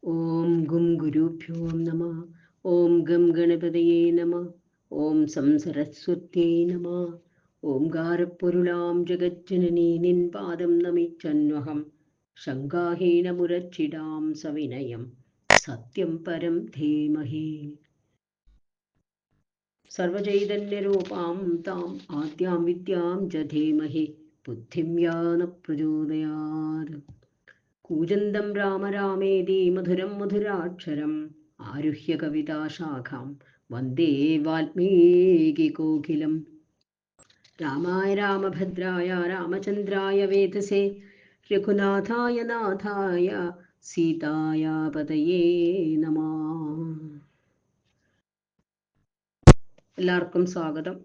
ഓം ഗും ഗുരുഭ്യോ നമ. ഓം ഗം ഗണപതയേ നമ. ഓം സം സരസ്വത്യൈ നമ. ഓംകാരപ്പൊരുളാം ജഗജ്ജനനീ നിൻ പാദം നമിച്ചന്വഹം. ശങ്കാഹീനമുരച്ചിടാം സവിനയം സത്യം പരം ധീമഹി. സർവചൈതന്യരൂപാം താം ആദ്യാം വിദ്യാം ച ധീമഹി ബുദ്ധിം യാന പ്രചോദയാത്. കൂജന്തം രാമ രാമേതി മധുരം മധുരാക്ഷരം ആരുഹ്യ കവിതാശാഖാം വന്ദേ വാൽമീകികോകിലം. രാമായ രാമഭദ്രായ രാമചന്ദ്രായ വേധസേ രഘുനാഥായ നാഥായ സീതായ പതയേ നമഃ. എല്ലാവർക്കും സ്വാഗതം.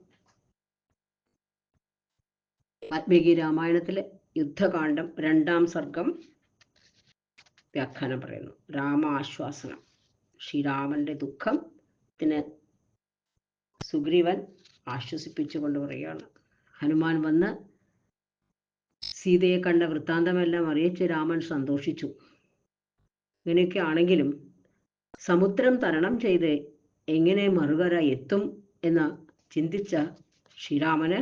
വാൽമീകി രാമായണത്തിലെ യുദ്ധകാന്ഡം 2-ാം സർഗം വ്യാഖ്യാനം പറയുന്നു. രാമാശ്വാസനം. ശ്രീരാമന്റെ ദുഃഖത്തിന് സുഗ്രീവൻ ആശ്വസിപ്പിച്ചുകൊണ്ട് പറയുകയാണ്. ഹനുമാൻ വന്ന് സീതയെ കണ്ട വൃത്താന്തമെല്ലാം അറിയിച്ച് രാമൻ സന്തോഷിച്ചു. ഇങ്ങനെയൊക്കെ ആണെങ്കിലും സമുദ്രം തരണം ചെയ്ത് എങ്ങനെ മറുകര എത്തും എന്ന് ചിന്തിച്ച ശ്രീരാമന്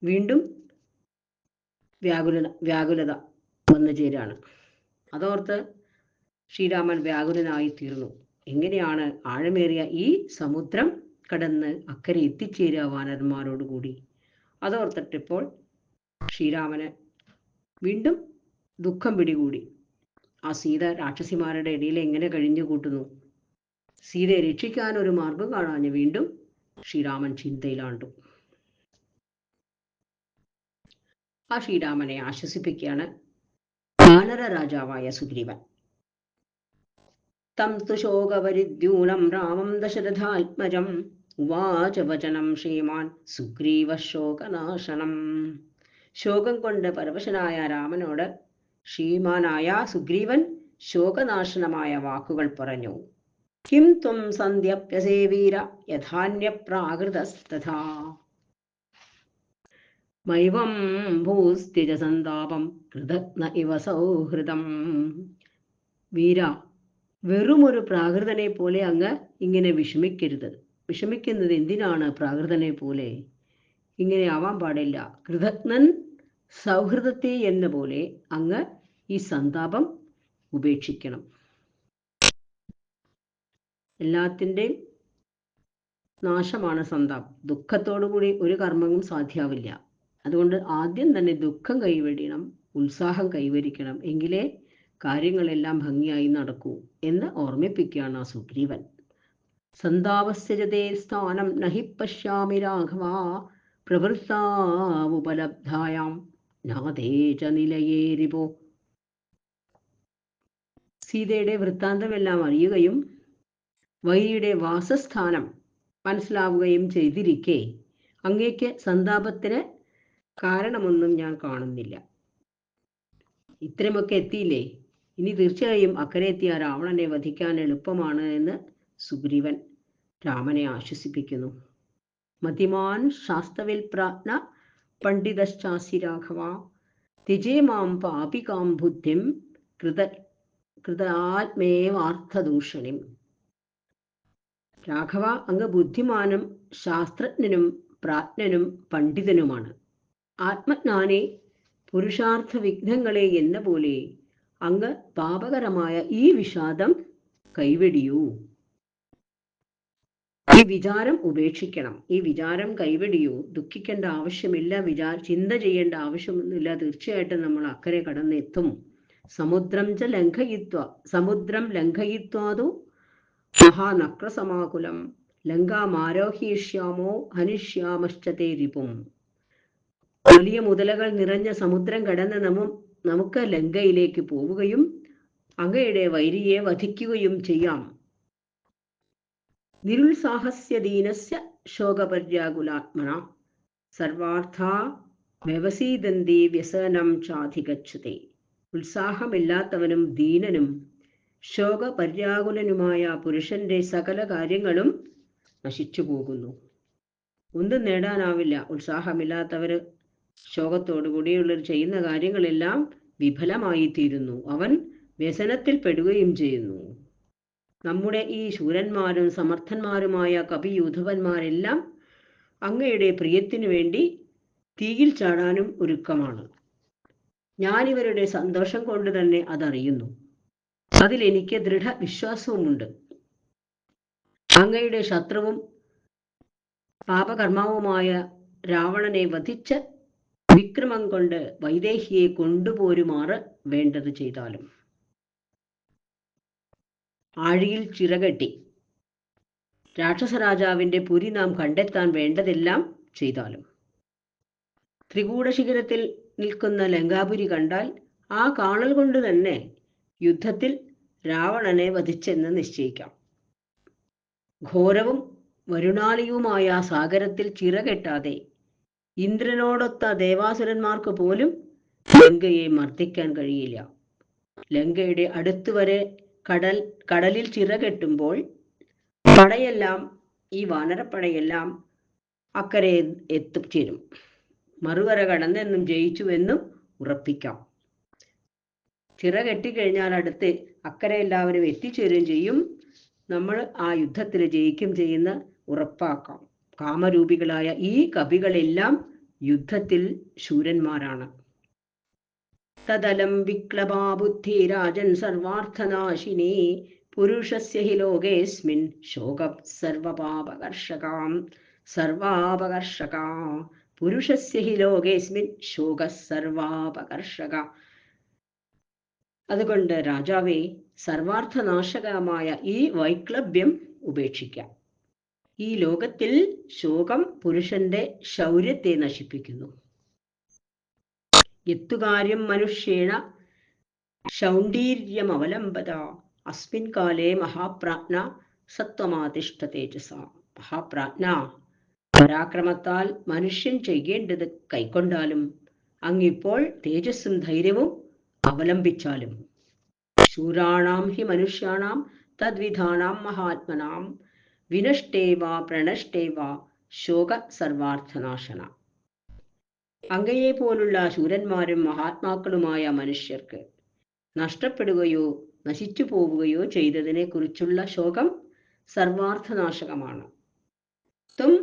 വീണ്ടും വ്യാകുലത വന്നു ചേരാണ്. അതോർത്ത് ശ്രീരാമൻ വ്യാകുലനായി തീർന്നു. എങ്ങനെയാണ് ആഴമേറിയ ഈ സമുദ്രം കടന്ന് അക്കരെ എത്തിച്ചേരുക വാനരന്മാരോടുകൂടി? അതോർത്തിട്ടിപ്പോൾ ശ്രീരാമന് വീണ്ടും ദുഃഖം പിടികൂടി. ആ സീത രാക്ഷസിമാരുടെ ഇടയിൽ എങ്ങനെ കഴിഞ്ഞു കൂട്ടുന്നു? സീതയെ രക്ഷിക്കാൻ ഒരു മാർഗം കാണാഞ്ഞ് വീണ്ടും ശ്രീരാമൻ ചിന്തയിലാണ്ടു. ആ ശ്രീരാമനെ ആശ്വസിപ്പിക്കുകയാണ് വാനര രാജാവായ സുഗ്രീവൻ. തം തു ശോകപരിദ്യൂനം രാമം ദശരഥാത്മജം ഉവാച വചനം ശ്രീമാൻ സുഗ്രീവ ശോകനാശനം. ശോകം കൊണ്ട് പരവശനായ രാമനോട് ശ്രീമാനായ സുഗ്രീവൻ ശോകനാശനമായ വാക്കുകൾ പറഞ്ഞു. കിം ത്വം സന്ധ്യപ്യസേ വീര യഥാന്യപ്രാകൃതസ്തഥാ മൈവം ഭൂസ്ത്യജ സന്താപം കൃതജ്ഞ ഇവ സൗഹൃദം. വീര, വെറുമൊരു പ്രാകൃതനെ പോലെ അങ്ങ് ഇങ്ങനെ വിഷമിക്കരുത്. വിഷമിക്കുന്നത് എന്തിനാണ്? പ്രാകൃതനെ പോലെ ഇങ്ങനെ ആവാൻ പാടില്ല. കൃതജ്ഞൻ സൗഹൃദത്തെ എന്ന പോലെ അങ്ങ് ഈ സന്താപം ഉപേക്ഷിക്കണം. എല്ലാത്തിൻ്റെയും നാശമാണ് സന്താപം. ദുഃഖത്തോടുകൂടി ഒരു കർമ്മവും സാധ്യാവില്ല. അതുകൊണ്ട് ആദ്യം തന്നെ ദുഃഖം കൈവെടിയണം, ഉത്സാഹം കൈവരിക്കണം. എങ്കിലേ കാര്യങ്ങളെല്ലാം ഭംഗിയായി നടക്കൂ എന്ന് ഓർമ്മിപ്പിക്കുകയാണ് ആ സുഗ്രീവൻ. സന്താപസ്യജതേ സ്ഥാനം നഹി പശ്യാമി രാഘവ പ്രവൃത്താവുപലബ്ധായാം നാദേ ച നിലയേ റിപോ. സീതയുടെ വൃത്താന്തമെല്ലാം അറിയുകയും വൈരിയുടെ വാസസ്ഥാനം മനസ്സിലാവുകയും ചെയ്തിരിക്കെ അങ്ങേക്ക് സന്താപത്തിന് കാരണമൊന്നും ഞാൻ കാണുന്നില്ല. ഇത്രയുമൊക്കെ എത്തിയില്ലേ, ഇനി തീർച്ചയായും അക്കരെ എത്തിയ രാവണനെ വധിക്കാൻ എളുപ്പമാണ് എന്ന് സുഗ്രീവൻ രാമനെ ആശ്വസിപ്പിക്കുന്നു. മതിമാൻ ശാസ്ത്രവിൽ പ്രാജ്ഞ പണ്ഡിതശ്ചാസി രാഘവ ത്യജേ മാം പാപികാം ബുദ്ധിം കൃതാത്മേവാർത്ഥദൂഷണിം. രാഘവ, അങ്ങ് ബുദ്ധിമാനും ശാസ്ത്രജ്ഞനും പ്രാജ്ഞനും പണ്ഡിതനുമാണ്. ആത്മജ്ഞാനെ പുരുഷാർത്ഥ വിഘ്നങ്ങളെ എന്ന പോലെ അങ്ങ് പാപകരമായ ഈ വിഷാദം കൈവെടിയൂ. ഈ വിചാരം ഉപേക്ഷിക്കണം. ഈ വിചാരം കൈവെടിയൂ. ദുഃഖിക്കേണ്ട ആവശ്യമില്ല, ചിന്ത ചെയ്യേണ്ട ആവശ്യമൊന്നുമില്ല. തീർച്ചയായിട്ടും നമ്മൾ അക്കരെ കടന്നെത്തും. സമുദ്രം ലംഘയിത്വാതു മഹാനക്രസമാകുലം ലങ്കാമാരോഹയിഷ്യാമോ ഹനിഷ്യാമശ്ചതേ റിപും. വലിയ മുതലകൾ നിറഞ്ഞ സമുദ്രം കടന്ന് നമുക്ക് ലങ്കയിലേക്ക് പോവുകയും അങ്ങയുടെ വൈരിയെ വധിക്കുകയും ചെയ്യാം. നിരുത്സാഹസ്യ ദീനസ്യ ശോകപര്യാകുലാത്മന സർവാർത്ഥാ വ്യവസീദന്തി വ്യസനം ചാധിഗച്ഛതേ. ഉത്സാഹമില്ലാത്തവനും ദീനനും ശോകപര്യാകുലനുമായ പുരുഷന്റെ സകല കാര്യങ്ങളും നശിച്ചു പോകുന്നു. ഒന്നും നേടാനാവില്ല. ഉത്സാഹമില്ലാത്തവര് ശോകത്തോടു കൂടിയുള്ളവർ ചെയ്യുന്ന കാര്യങ്ങളെല്ലാം വിഫലമായി തീരുന്നു. അവൻ വ്യസനത്തിൽ പെടുകയും ചെയ്യുന്നു. നമ്മുടെ ഈ ശൂരന്മാരും സമർത്ഥന്മാരുമായ കപിയൂഥവന്മാരെല്ലാം അങ്ങയുടെ പ്രിയത്തിനു വേണ്ടി തീയിൽ ചാടാനും ഒരുക്കമാണ്. ഞാനിവരുടെ സന്തോഷം കൊണ്ട് തന്നെ അതറിയുന്നു. അതിലെനിക്ക് ദൃഢവിശ്വാസവുമുണ്ട്. അങ്ങയുടെ ശത്രുവും പാപകർമാവുമായ രാവണനെ വധിച്ച വിക്രമം കൊണ്ട് വൈദേഹിയെ കൊണ്ടുപോരുമാറ് വേണ്ടത് ചെയ്താലും, ആഴിയിൽ ചിറകെട്ടി രാക്ഷസരാജാവിന്റെ പുരി നാം കണ്ടെത്താൻ വേണ്ടതെല്ലാം ചെയ്താലും, ത്രികൂടശിഖരത്തിൽ നിൽക്കുന്ന ലങ്കാപുരി കണ്ടാൽ ആ കാണൽ കൊണ്ട് തന്നെ യുദ്ധത്തിൽ രാവണനെ വധിച്ചെന്ന് നിശ്ചയിക്കാം. ഘോരവും വരുണാലിയുമായ സാഗരത്തിൽ ചിറകെട്ടാതെ ഇന്ദ്രനോടൊത്ത ദേവാസുരന്മാർക്ക് പോലും ലങ്കയെ മർദ്ദിക്കാൻ കഴിയില്ല. ലങ്കയുടെ അടുത്തുവരെ കടലിൽ ചിറകെട്ടുമ്പോൾ പടയെല്ലാം, ഈ വാനരപ്പടയെല്ലാം അക്കരെ എത്തിച്ചേരും. മറുകര കടന്നെന്നും ജയിച്ചുവെന്നും ഉറപ്പിക്കാം. ചിറകെട്ടിക്കഴിഞ്ഞാൽ അടുത്ത് അക്കരെ എല്ലാവരും എത്തിച്ചേരുകയും ചെയ്യും. നമ്മൾ ആ യുദ്ധത്തിൽ ജയിക്കും ചെയ്യുന്ന ഉറപ്പാക്കാം. കാമരൂപികളായ ഈ കവികളെല്ലാം യുദ്ധത്തിൽ ശൂരന്മാരാണ്. തദലം വിക്ലബാ ബുദ്ധി രാജൻ സർവാർത്ഥനാശിനി പുരുഷസ്യ ഹി ലോകേസ്മിൻ ശോക സർവപാപകർഷകാം സർവാപകർഷക. പുരുഷസ്യ ഹി ലോകേസ്മിൻ ശോക സർവാപകർഷക. അതുകൊണ്ട് രാജാവേ, സർവാർത്ഥനാശകമായ ഈ വൈക്ലഭ്യം ഉപേക്ഷിക്കാം. ഈ ലോകത്തിൽ ശോകം പുരുഷന്റെ ശൗര്യത്തെ നശിപ്പിക്കുന്നു. യത്തുകാര്യം മനുഷ്യേണ ശൗണ്ഡീര്യമവലംബത അസ്മിൻ കാലേ മഹാപ്രാജ്ഞ സത്വമാതിഷ്ഠ തേജസ. മഹാപ്രാജ്ഞ, പരാക്രമത്താൽ മനുഷ്യൻ ചെയ്യേണ്ടത് കൈക്കൊണ്ടാലും അങ്ങിപ്പോൾ തേജസ്സും ധൈര്യവും അവലംബിച്ചാലും. ശൂരാണാം ഹി മനുഷ്യാണാം തദ്വിധാനാം മഹാത്മനാം വിനഷ്ടേവ പ്രണഷ്ടേവ ശോക സർവാർത്ഥനാശന. അങ്ങയെ പോലുള്ള ശൂരന്മാരും മഹാത്മാക്കളുമായ മനുഷ്യർക്ക് നഷ്ടപ്പെടുകയോ നശിച്ചു പോവുകയോ ചെയ്തതിനെ കുറിച്ചുള്ള ശോകം സർവാർത്ഥനാശകമാണ്. ത്വം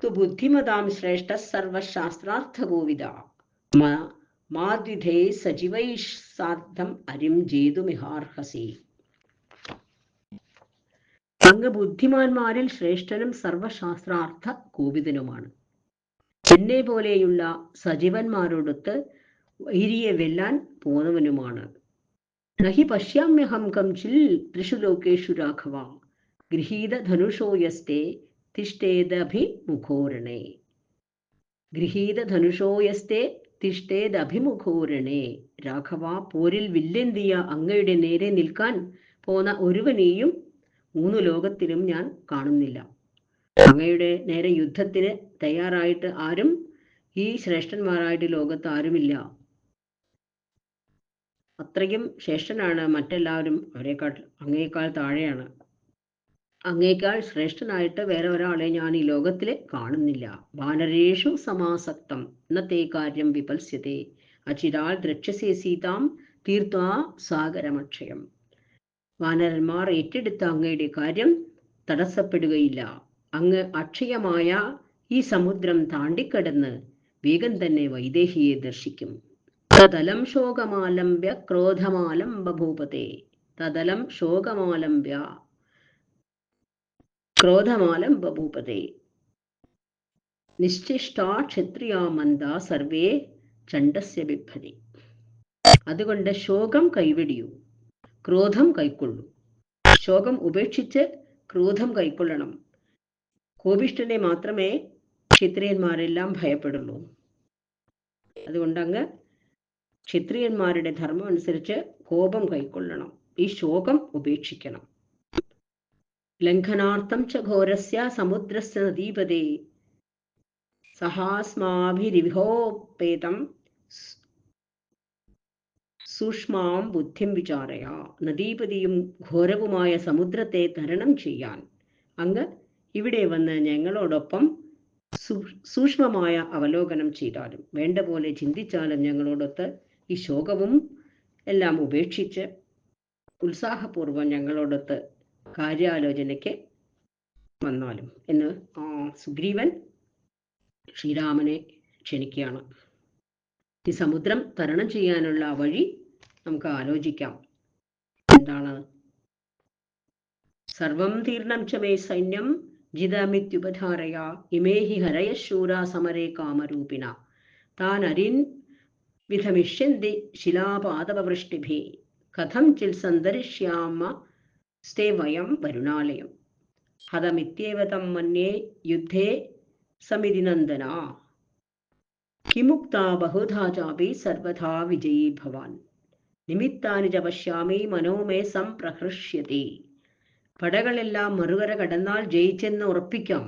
തു ബുദ്ധിമതാം ശ്രേഷ്ഠ സർവശാസ്ത്രാർത്ഥകോവിദ മാദ്വിധേ സജീവൈസാർദ്ധം അരിം ജേതുമിഹാർഹസി. അങ്ങ് ബുദ്ധിമാന്മാരിൽ ശ്രേഷ്ഠനും സർവശാസ്ത്രാർത്ഥ കോവിദനുമാണ്. എന്നെ പോലെയുള്ള സജീവന്മാരോടൊത്ത് വൈരിയെ വെല്ലാൻ പോന്നവനുമാണ്. നഹി പശ്യാമ്യഹം കംചിൽ ത്രിഷു ലോകേഷു രാഘവ ഗൃഹീത ധനുഷോ യസ്തേ തിഷ്ഠേദഭിമുഖോരണേ. ഗൃഹീത ധനുഷോ യസ്തേ തിഷ്ഠേദഭിമുഖോരണേ. രാഘവ, പോരിൽ വില്ലെന്തിയ അങ്ങയുടെ നേരെ നിൽക്കാൻ പോന്ന ഒരുവനെയും 3 ലോകത്തിലും ഞാൻ കാണുന്നില്ല. അങ്ങയുടെ നേരെ യുദ്ധത്തിന് തയ്യാറായിട്ട് ആരും, ഈ ശ്രേഷ്ഠന്മാരായിട്ട് ലോകത്ത് ആരുമില്ല. അത്രയും ശ്രേഷ്ഠനാണ് മറ്റെല്ലാവരും. അങ്ങേക്കാൾ താഴെയാണ്. അങ്ങേക്കാൾ ശ്രേഷ്ഠനായിട്ട് വേറെ ഒരാളെ ഞാൻ ഈ ലോകത്തിൽ കാണുന്നില്ല. വാനരേഷു സമാസക്തം ഇന്നത്തെ കാര്യം വിപത്സ്യത്തെ അചിരാൽ ദ്രക്ഷസേ സീതാം തീർത്വാ സാഗരമക്ഷയം. വാനരന്മാർ ഏറ്റെടുത്ത അങ്ങയുടെ കാര്യം തടസ്സപ്പെടുകയില്ല. അങ്ങ് അക്ഷയമായ ഈ സമുദ്രം താണ്ടിക്കടന്ന് വേഗം തന്നെ വൈദേഹിയെ ദർശിക്കും. തദലം ശോകമാലംബ്യ ക്രോധമാലംബ ഭൂപതേ. തദലം ശോകമാലംബ്യ ക്രോധമാലംബ ഭൂപതേ. നിശ്ചിഷ്ടാ ക്ഷത്രിയാ മന്ദ സർവേ ചണ്ഡസ്യ ബിഭ്രതി. അതുകൊണ്ട് ശോകം കൈവെടിയൂ, ക്രോധം കൈക്കൊള്ളൂ. ശോകം ഉപേക്ഷിച്ച് ക്രോധം കൈക്കൊള്ളണം. കോപിഷ്ഠനെ മാത്രമേ ക്ഷത്രിയന്മാരെല്ലാം ഭയപ്പെടുള്ളൂ. അതുകൊണ്ട് അങ്ങ് ക്ഷത്രിയന്മാരുടെ ധർമ്മം അനുസരിച്ച് കോപം കൈക്കൊള്ളണം. ഈ ശോകം ഉപേക്ഷിക്കണം. ലംഘനാർത്ഥം ച ഘോരസ്യ സമുദ്രസ്യ നദീപതേ സഹാസ്മാഭിരിവോപേതം സൂക്ഷ്മാം ബുദ്ധിം വിചാരയ. നദീപതിയും ഘോരവുമായ സമുദ്രത്തെ തരണം ചെയ്യാൻ അങ്ങ് ഇവിടെ വന്ന് ഞങ്ങളോടൊപ്പം സൂക്ഷ്മമായ അവലോകനം ചെയ്താലും, വേണ്ട പോലെ ചിന്തിച്ചാലും ഞങ്ങളോടൊത്ത് ഈ ശോകവും എല്ലാം ഉപേക്ഷിച്ച് ഉത്സാഹപൂർവ്വം ഞങ്ങളോടൊത്ത് കാര്യാലോചനയ്ക്ക് വന്നാലും എന്ന് സുഗ്രീവൻ ശ്രീരാമനെ ക്ഷണിക്കുകയാണ്. ഈ സമുദ്രം തരണം ചെയ്യാനുള്ള വഴി നമുക്ക് ആലോചിക്കാം. എന്താണ്? സർവം തീർണം ച മേ സൈന്യം ജിതമിത്യുപധാരയ ഇമേ ഹി ഹരയശൂരാ സമരേ കാമരൂപിണ താൻ അരിൻ വിധമിഷ്യന്തി ശിലാപാദവൃഷ്ടിഭി കഥം ചിൽ സന്തരിഷ്യാമ സ്തേ വയം വരുണാലയം ഹതമിത്യേവ തം മന്യേ യുദ്ധേ സമിതി നന്ദന കിമുക്താ ബഹുധാ ചാപി സർവഥാ വിജയീ ഭവാൻ നിമിത്താനി ച പശ്യാമി മനോമേ സംപ്രഹൃഷ്യതി. പടകളെല്ലാം മറുകര കടന്നാൽ ജയിച്ചെന്ന് ഉറപ്പിക്കാം.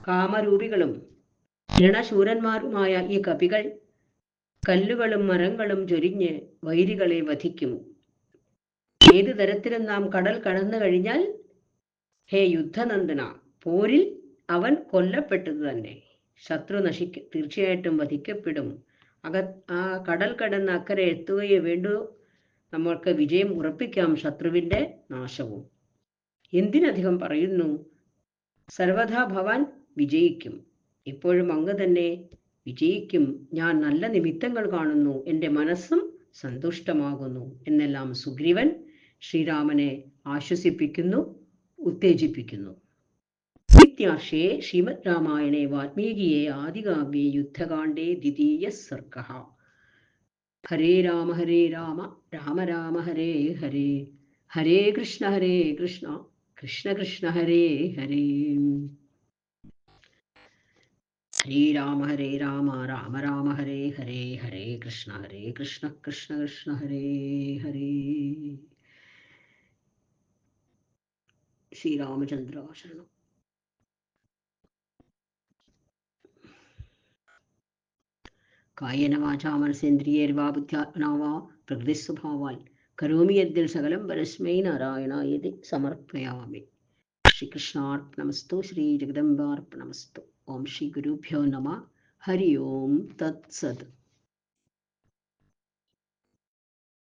കാമരൂപികളും രണശൂരന്മാരുമായ ഈ കപികൾ കല്ലുകളും മരങ്ങളും ചൊരിഞ്ഞ് വൈരികളെ വധിക്കും. ഏതു തരത്തിലും നാം കടൽ കടന്നു കഴിഞ്ഞാൽ ഹേ യുദ്ധനന്ദന, പോരിൽ അവൻ കൊല്ലപ്പെട്ടത് തന്നെ. ശത്രു തീർച്ചയായിട്ടും വധിക്കപ്പെടും. ആ കടൽ കടന്ന് അക്കരെ എത്തുകയേ വേണ്ടൂ. നമ്മൾക്ക് വിജയം ഉറപ്പിക്കാം, ശത്രുവിൻ്റെ നാശവും. എന്തിനധികം പറയുന്നു, സർവഥാ ഭവാൻ വിജയിക്കും. ഇപ്പോഴും അങ്ങ് തന്നെ വിജയിക്കും. ഞാൻ നല്ല നിമിത്തങ്ങൾ കാണുന്നു, എൻ്റെ മനസ്സും സന്തുഷ്ടമാകുന്നു എന്നെല്ലാം സുഗ്രീവൻ ശ്രീരാമനെ ആശ്വസിപ്പിക്കുന്നു, ഉത്തേജിപ്പിക്കുന്നു. ഇത്യാർഷേ ശ്രീമദ് രാമായണേ വാൽമീകിയെ ആദികാവ്യേ യുദ്ധകാണ്ഡേ ദ്വിതീയഃ സർഗഃ. ഹരേ രാമ രാമ രാമ ഹരേ ഹരേ, ഹരേ കൃഷ്ണ കൃഷ്ണ കൃഷ്ണ ഹരേ ഹരേ. ഹരേ രാമ രാമ രാമ ഹരേ ഹരേ, ഹരേ കൃഷ്ണ കൃഷ്ണ കൃഷ്ണ ഹരേ ഹരേ. ശ്രീരാമചന്ദ്ര ശരണം. കായേന വാചാ മനസേന്ദ്രിയേർവാ ബുദ്ധ്യാത്മനാ വാ പ്രകൃതിസ്വഭാവാൽ കരോമി യദ്ദിൽ സകലം പരസ്മൈ നാരായണായേതി സമർപ്പയാമി. ശ്രീകൃഷ്ണാർപ്പണമസ്തു. ശ്രീ ജഗദംബാർപ്പണമസ്തു. ഓം ശ്രീ ഗുരുഭ്യോ നമഃ. ഹരി ഓം തത്സത്.